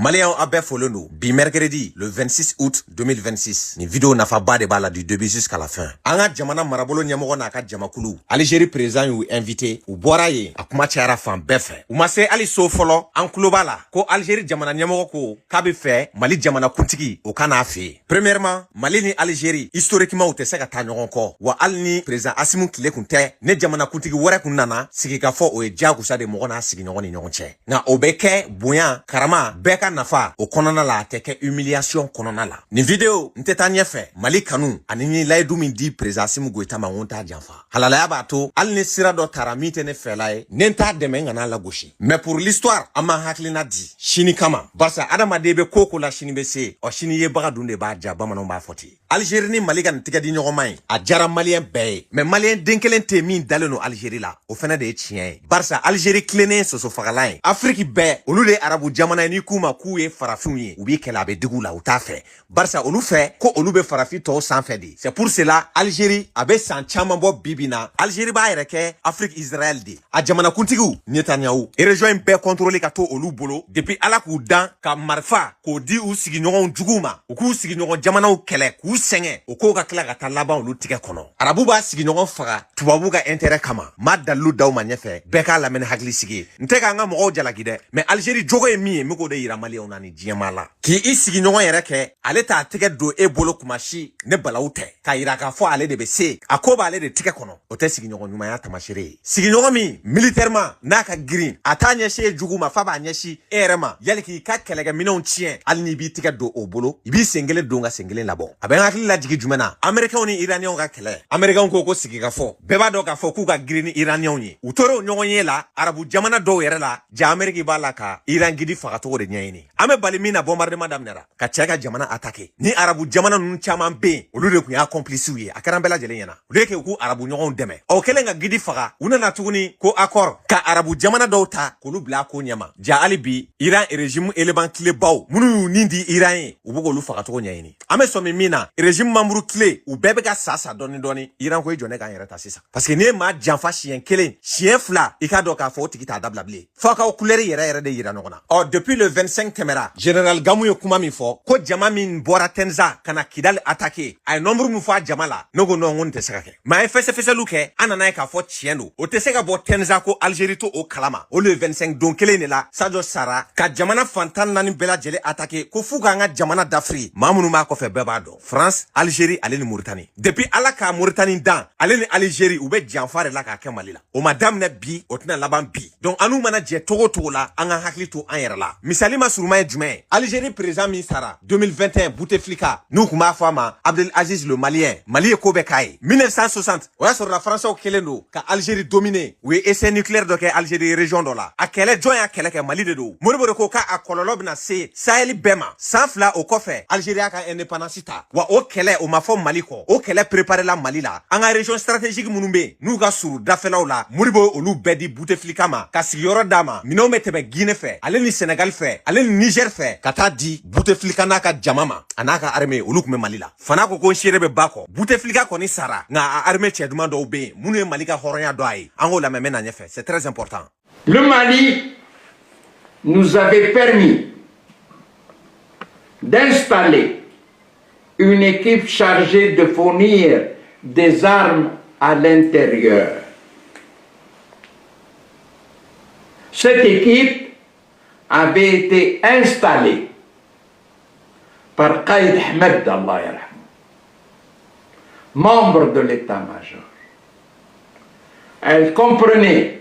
Malien Abbe Folono, bi mercredi, le 26 août 2026. Ni vidéo nafa ba de bala du début jusqu'à la fin. Anga jamana marabolo nyamogo na ka jamakulu. Algérie président ou invité, ou boraye, akuma tiara fan befe. Ou mase ali so folo, an bala, ko Algérie jamana nyamogo ko, kabe fe, Mali jamana kuntigi, o kana afe. Premièrement, Mali ni Algérie, historiquement ou te se ka ta nyogon ko, wa al ni président Assimi Kile kunte, ne jamana kuntigi wara kunana, sigi ka fo o e jagusa de mogona sigi nyogon ni nyogon che. Na obeke, buyan, karama, beka nafa, o konana la teke humiliation konana la. Ni video, nteta nyefe, Mali kanu, anini laidu min di président Assimi Goïta ma wonta janfa. Halala ya bato, al ni sira do taramite ne felaye, nenta demenga na la goshi. Mais pour l'histoire, ama haklina di, shini kama, basa adama debe koko la shini bese, o shini ye baga dunde ba jaba manon ba foti. Algérie ni Mali gan tiga di nyogomay, a jara malien beye, mais malien denkelen te min daleno Algérie la, o fena de chien. Barsa Algérie klene soso fagalain. Afrique be, olu le arabu jamana ni kuma kuye farafinye, ou bi kela be digou la ou ta fe. Barsa olu fe, ko olu be farafi to sans fedi. C'est pour cela, Algérie, abe san chamambo bibina. Algérie ba yereke, Afrique Israël de. A jamana kuntigu, Netanyahu. E rejoin be contrôler kato olu bolo, depuis ala kou dan, ka marfa, ko di ou sigi nyogon juguma, ou kou sigi nyogon jamana ou kele, kou senge, ou kou ka kila gata laban olu tike kono. Arabu ba sigi nyogon faga, tubabu ga intérêt kama, ma dalu daw ma nyefe, beka la men hagli sigi. Nteka nga moko jalagide, mais Algérie jogo e miye, miko de yira mali onani diemala. Ki i sigi nyogon yereke, ale ta tike do e bolo kumashi, ne balaute, ka yira ka fo ale de bese, akoba ale de tike kono, ote sigi nyogon numaya tamashire. Sigi nyogon mi, militairement, naka green, ata nyeshe juguma faba nyeshi, erema, yaliki ka kelege minon chien, alini bi tike do o bolo, ibi sengele do nga sengele labo. Aben akili la jigi jumena, Amerika oni Iranian ga kele, Amerika ko sigi ka fo, beba do ka fo ku ka green Iranian yi. Utoro nyongon ye la, arabu jamana do yere la, ja Amerika ba la ka, Iran gidi fagato de nyayini. Ame balimina bombardement damnera, ka cheka jamana atake. Ni arabu jamana nun chaman be, olu de ku ya complice ye, akarambela jele yana. Olu ke ku arabu nyongon deme. O kele nga gidi faga, una na tuguni ko accord, ka arabu jamana do ta, ko lu bla ko nyama. Ja alibi, Iran e régime eleban kile baw, munu nindi Iran ye, ubugo lu fagato nyayini. Ame somi mina, régime mamuru kile, u bebe ka sasa doni, Iran ko jone ka yereta sisa. Parce que ne ma janfa chien kelen, chien fla, ika do ka fo tikita dablable. Faka o couleur yere de Iran ona. Or depuis le 25 Temera, Général Gamou yo kuma mi fo, ko jama min bora tenza kana Kidal attaqué, ay nombre mu fa jamala, nogo no ngon te sekake. Ma fese luke, anana ka fo chiendo. O te seka bo tenza ko Algérie to o kalama. O le 25 don kelen la, Sadio Sara, ka jamana fantan nani bela jele attaqué, ko fuga nga jamana d'Afri. Mamunu ma ko fe bebado. France, Algérie, ale ni Mauritanie. Depuis ala ka Mauritanie dan, ale ni Algérie ou be janfare la ka kemalila. O madame ne bi, o tina laban bi. Donc anu mana je togo la, anga hakli to an yere la. Misali ma suruma jume, Algérie président mi sara, 2021 Bouteflika, nou kuma fama, Abdel Aziz le Malien, Mali kobe kai. 1960, oya sur la France au kelendo, ka Algérie dominé, ou essai nucléaire de ke Algérie région do la. A kele joint a kele ke Mali de do. Moribo ko ka a kololob na se, Sahel bema, sanfla o kofe, Algérie ka indépendance ta. Wa o kele o mafo Mali ko, o kele préparer la Mali la. Anga région stratégique munumbe, nou ga suru dafela la, Moribo olu bedi Bouteflika ma, ka sigiyoro dama, mino metebe Guinée fe, ale ni Sénégal fe, ale ni Niger fe, kata di Bouteflika na ka jamama, anaka armée olu kume Mali la. Fana ko nshirebe bako, Bouteflika ko ni sara, nga a armée tcheduma do be, munu Mali ka horonya do ay, ango la meme na nyefe, c'est très important. Le Mali nous avait permis d'installer une équipe chargée de fournir des armes à l'intérieur. Cette équipe avait été installée par Qaïd Ahmed Allah yarham, membre de l'état-major. Elle comprenait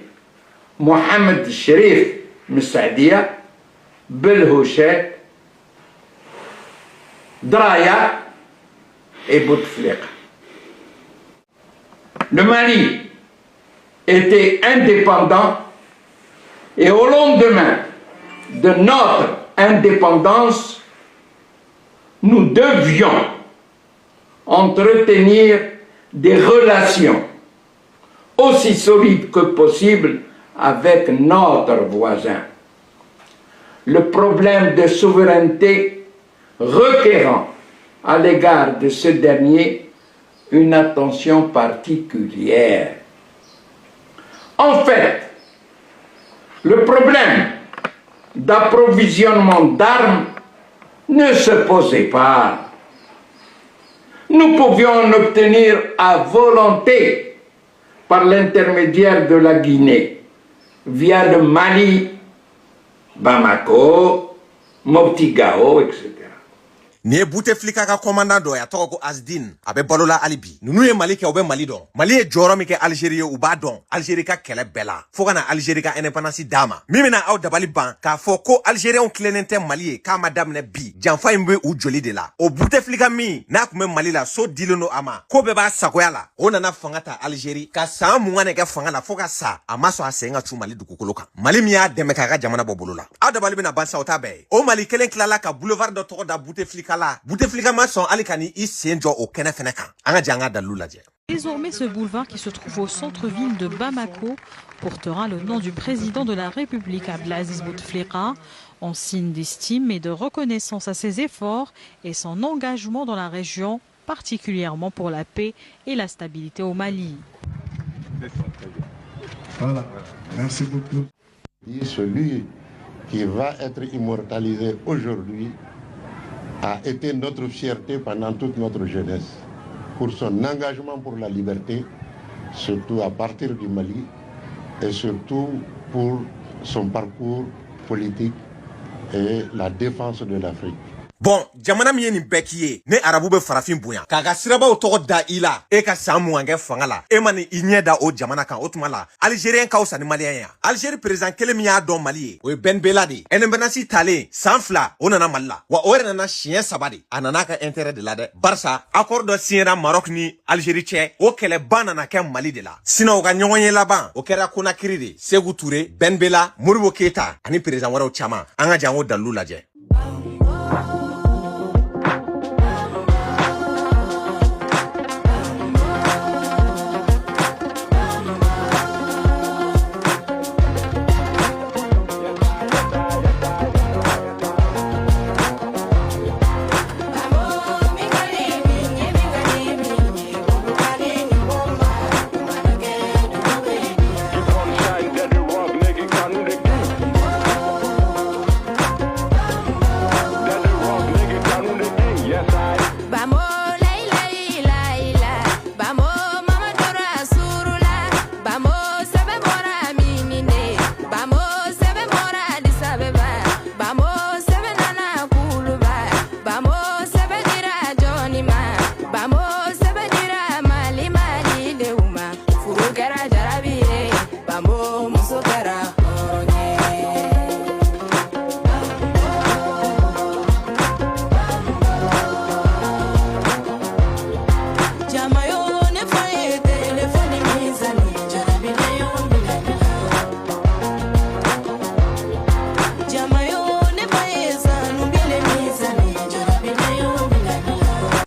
Mohamed Sherif Messadia, Belhouchet, Draya et Bouteflika. Le Mali était indépendant et au lendemain de notre indépendance, nous devions entretenir des relations aussi solides que possible avec notre voisin. Le problème de souveraineté requérant à l'égard de ce dernier une attention particulière. En fait, le problème d'approvisionnement d'armes ne se posait pas. Nous pouvions en obtenir à volonté par l'intermédiaire de la Guinée, via le Mali, Bamako, Mopti-Gao, etc. Ni ye Bouteflika ka commandant dɔ ya tɔgɔ ko Asdin a bɛ balola hali bi nunu ye Mali kɛ u bɛ Mali dɔn Mali ye jɔyɔrɔ min kɛ Algérie ye u b'a dɔn Algérie ka kɛlɛ bɛɛ la fo ka na Algérie ka indépendance d'a ma min bɛna aw dabali ban k'a fɔ ko Algériens tilennen tɛ Mali ye k'a ma daminɛ bi janfa in bɛ u joli de la o Bouteflika min n'a kun bɛ Mali la so dilen don a ma ko bɛɛ b'a sagoya la o nana fanga ta Algérie ka san 20 de kɛ fanga la fo ka sa a ma sɔn a sen ka cu Mali dugukolo kan Mali min y'a dɛmɛ k'a ka jamana bɔ bolo la aw dabali bɛna ban sa o t'a bɛɛ ye o Mali kelen tilala ka boulevard dɔ tɔgɔ da Bouteflika la Bouteflika Désormais, ce boulevard qui se trouve au centre-ville de Bamako portera le nom du président de la République, Abdelaziz Bouteflika, en signe d'estime et de reconnaissance à ses efforts et son engagement dans la région, particulièrement pour la paix et la stabilité au Mali. Voilà, merci beaucoup. Celui qui va être immortalisé aujourd'hui a été notre fierté pendant toute notre jeunesse, pour son engagement pour la liberté, surtout à partir du Mali, et surtout pour son parcours politique et la défense de l'Afrique. Bon, jamana mi ye nin bɛɛ k'i ye ne arabu bɛ farafin bonya k'a ka sirabaw tɔgɔ da i la e ka san 20 kɛ fanga la e ma ni i ɲɛ da o jamana kan o tuma la Algérien ka fisa ni Malien ya Algérie président kelen min y'a dɔn Mali ye o ye Ben Bella de indépendance talen san 2 o nana Mali la wa o yɛrɛ nana siɲɛ 3 de a nana ka intérêt de la dɛ barisa accord dɔ signera Maroc ni Algérie cɛ o kɛlɛba nana kɛ Mali de la sinon o ka ɲɔgɔn ye laban o kɛra Conakry de Sékou Touré Ben Bella Modibo Keita ani président wɛrɛw caman an ka jan o dalilu lajɛ.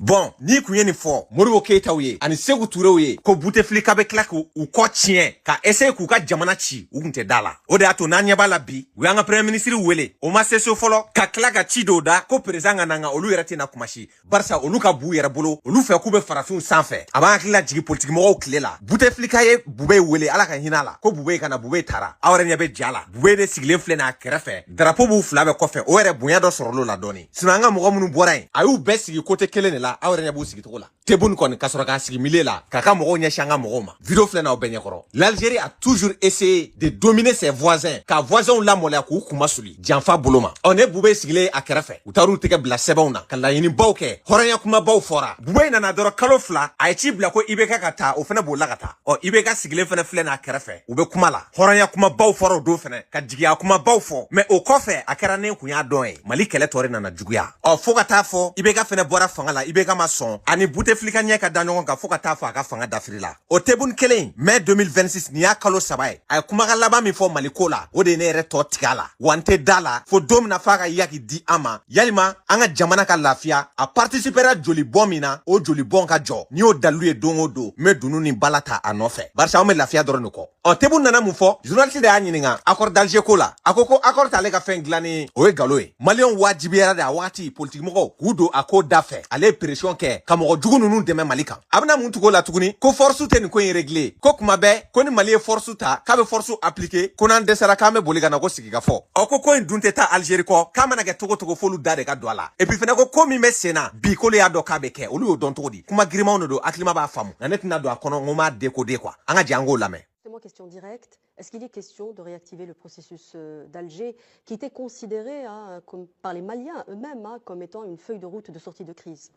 Bon, ni kun ye nin fɔ Modibo Keitaw ye ani Sékou Touréw ye ko Bouteflika bɛ tila k'u kɔ tiɲɛ ka essayer k'u ka jamana ci u kun tɛ da la o de y'a to n'an ɲɛ b'a la bi u y'an ka premier ministre wele o ma se so fɔlɔ ka tila ka ci dɔw da ko président ka na nka olu yɛrɛ tɛna kumasi barisa olu ka b'u yɛrɛ bolo olu fɛ k'u bɛ farafinw sanfɛ a b'an hakili lajigi politique mɔgɔw tile la Bouteflika ye Bube wele ala ka hinɛ la ko Bube kana Bube taara aw yɛrɛ ɲɛ bɛ ja la Bube de sigilen filɛ n'a kɛrɛfɛ drapeau b'u fila bɛɛ kɔfɛ o yɛrɛ bonya dɔ sɔrɔl'o la dɔɔni sinon an ka mɔgɔ minnu bɔra yen a y'u bɛɛ sigi côté kelen de la aw yɛrɛ ɲɛ b'u sigi cogo la Tebboune kɔni ka sɔrɔ k'a sigi milieu la k'a ka mɔgɔw ɲɛsin an ka mɔgɔw ma vidéo filɛ n'aw bɛɛ ɲɛkɔrɔ l'Algérie a toujours essayé de dominer ses voisins ka voisins lamɔlɛya k'u kuma suli janfa bolo ma ne Bube sigilen a kɛrɛfɛ u taar'u tɛgɛ bila sɛbɛnw na ka laɲinibaw kɛ hɔrɔnya kumabaw fɔra Bube nana dɔrɔn kalo 2 a ye ci bila ko IBK ka taa o fɛnɛ bolila ka taa IBK sigilen fɛnɛ filɛ n'a kɛrɛfɛ u bɛ kuma la hɔrɔnya kumabaw fɔra o don fɛnɛ ka jigiya kumabaw fɔ mais o kɔfɛ a kɛra ne kun y'a dɔn ye Mali kɛlɛ tɔ de nana juguya fo ka taa fɔ IBK fɛnɛ bɔra fanga la IBK ma sɔn ani Bouteflika ɲɛ ka da ɲɔgɔn kan fo ka taa fɔ a ka fanga dafiri la o Tebboune kelen mai 2026 nin y'a kalo 3 ye a ye kumakan laban min fɔ Mali ko la o de ye ne yɛrɛ tɔ tigɛ a la wa n tɛ da la fo don min na f'a ka yaki di an ma yalima an ka jamana ka lafiya a participera joli bɔn min na o joli bɔn ka jɔ ni y'o dalilu ye don o don n bɛ dunu ni bala ta a nɔfɛ barisa an bɛ lafiya dɔrɔn de kɔ Tebboune nana mun fɔ journaliste de y'a ɲininka accord d'Alger ko la a ko accord t'ale ka fɛn dilanni o ye nkalon ye maliyɛnw wajibiyara de a waati politique mɔgɔw k'u don a ko da fɛ ale ye pression kɛ kɛ ka mɔgɔ jugu nunu dɛmɛ Mali kan a bɛna mun tugo la tuguni ko force tɛ nin ko in régler ko kuma bɛɛ ko ni Mali ye force ta k'a bɛ force appliquer ko n'an dɛsɛra k'an bɛ boli ka na ko sigi ka fɔ ko in dun tɛ taa Algérie kɔ k'a mana kɛ togo togo f'olu da de ka don a la et puis fɛnɛ ko min bɛ sen na bi k'olu y'a dɔn k'a bɛ kɛ olu y'o dɔn cogo di kuma girimanw de don hakilima b'a faamu nka ne tɛna don a kɔnɔ n ko m'a décoder quoi an ka jɛ an k'o lamɛn. Question directe. Est-ce qu'il est question de réactiver le processus d'Alger qui était considéré par les Maliens eux-mêmes comme étant une feuille de route de sortie de crise?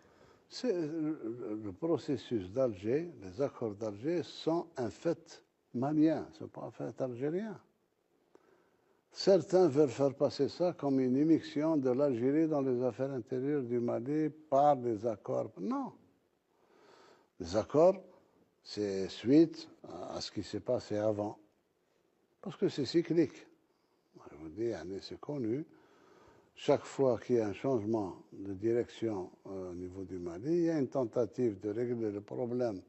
Le processus d'Alger, les accords d'Alger sont un fait malien, ce n'est pas un fait algérien. Certains veulent faire passer ça comme une immixtion de l'Algérie dans les affaires intérieures du Mali par des accords. Non. Les accords, c'est suite à ce qui s'est passé avant. Parce que c'est cyclique. Je vous dis, c'est connu. Chaque fois qu'il y a un changement de direction au niveau du Mali, il y a une tentative de régler le problème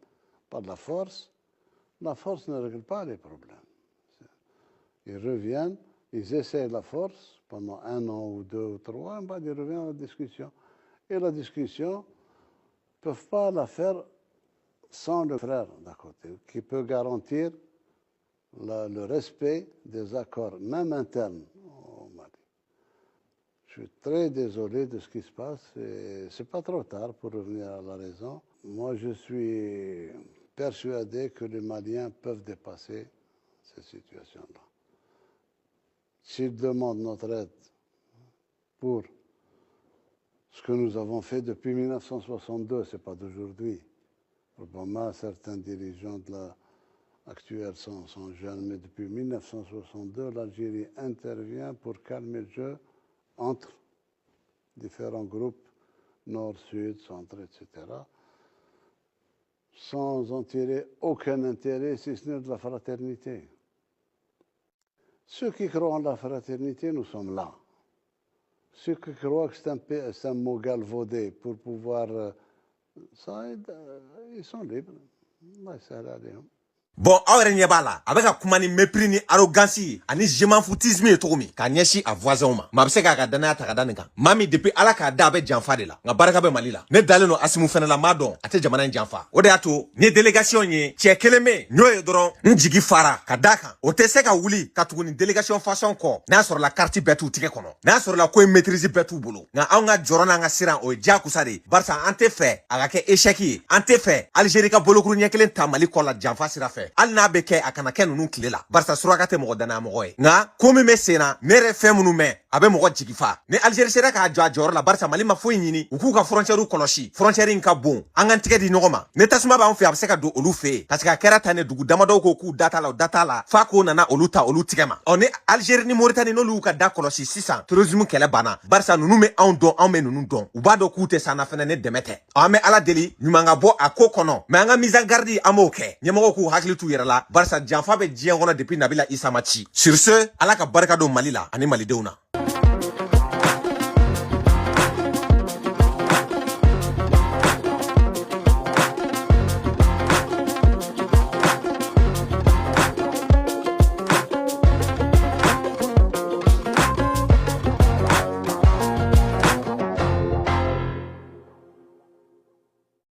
par la force. La force ne règle pas les problèmes. Ils reviennent, ils essaient la force pendant 1 an ou 2 ou 3, et ils reviennent à la discussion. Et la discussion, ils ne peuvent pas la faire sans le frère d'à côté, qui peut garantir le respect des accords, même internes au Mali. Je suis très désolé de ce qui se passe et ce n'est pas trop tard pour revenir à la raison. Moi, je suis persuadé que les Maliens peuvent dépasser cette situation-là. S'ils demandent notre aide pour ce que nous avons fait depuis 1962, ce n'est pas d'aujourd'hui. Probablement, certains dirigeants actuels sont jeunes, mais depuis 1962, l'Algérie intervient pour calmer le jeu entre différents groupes, nord, sud, centre, etc., sans en tirer aucun intérêt, si ce n'est de la fraternité. Ceux qui croient en la fraternité, nous sommes là. Ceux qui croient que c'est un mot galvaudé pour pouvoir... ça, ils sont libres. Ça va aller. Bon, aw yɛrɛ ɲɛ b'a la a bɛ ka kuma ni mépris ni arrogance ani je m'en foutisme ye cogo min k'a ɲɛsin a voisinw ma maa bɛ se k'a ka danaya ta ka da nin kan maa min depuis ala k'a da a bɛ janfa de la nka barika bɛ Mali la ne dalen don Asimu fɛnɛ la m'a dɔn a tɛ jamana in janfa o de y'a to ni délégation ye cɛ kelen bɛ n'o ye dɔrɔn n jigi fara ka da kan o tɛ se ka wuli ka tugu ni délégation façon kɔ n'a sɔrɔ la carte bɛɛ t'u tigɛ kɔnɔ n'a sɔrɔ la ko in maîtrise bɛɛ t'u bolo nka anw ka jɔrɔ n'an ka siran o ye diyagosa de ye barisa an tɛ fɛ a ka kɛ échec ye an tɛ fɛ Algérie ka bolokuru ɲɛ kelen ta Mali kɔ la janfa sira fɛ hali n'a bɛ kɛ a kana kɛ nunu tile la barisa suraka tɛ mɔgɔ danaya mɔgɔ ye nka ko min bɛ sen na ne yɛrɛ fɛn minnu mɛn a bɛ mɔgɔ jigi fa ni Algérie sera k'a jɔ a jɔyɔrɔ la barisa Mali ma foyi ɲini u k'u ka frontière kɔlɔsi frontière in ka bon an k'an tigɛ di ɲɔgɔn ma ni tasuma b'an fɛ a bɛ se ka don olu fɛ yen parce que a kɛra tan ne dugu damadɔw ko k'u da t'a la u da t'a la f'a ko nana olu ta olu tigɛ ma ni Algérie ni Mauritanie n'olu y'u ka da kɔlɔsi sisan terrorisme kɛlɛ banna barisa ninnu bɛ anw dɔn anw bɛ ninnu dɔn u b'a dɔn k'u tɛ s'an na fɛnɛ ne dɛmɛ tɛ an bɛ Ala deli ɲuman ka bɔ a ko kɔnɔ mais an ka mise en garde an b'o kɛ ɲɛmɔgɔw k'u hakili t'u yɛrɛ la barisa janfa bɛ diɲɛ kɔnɔ depuis Nabila Isa ma ci sur ce Ala ka barika don Mali la ani malidenw na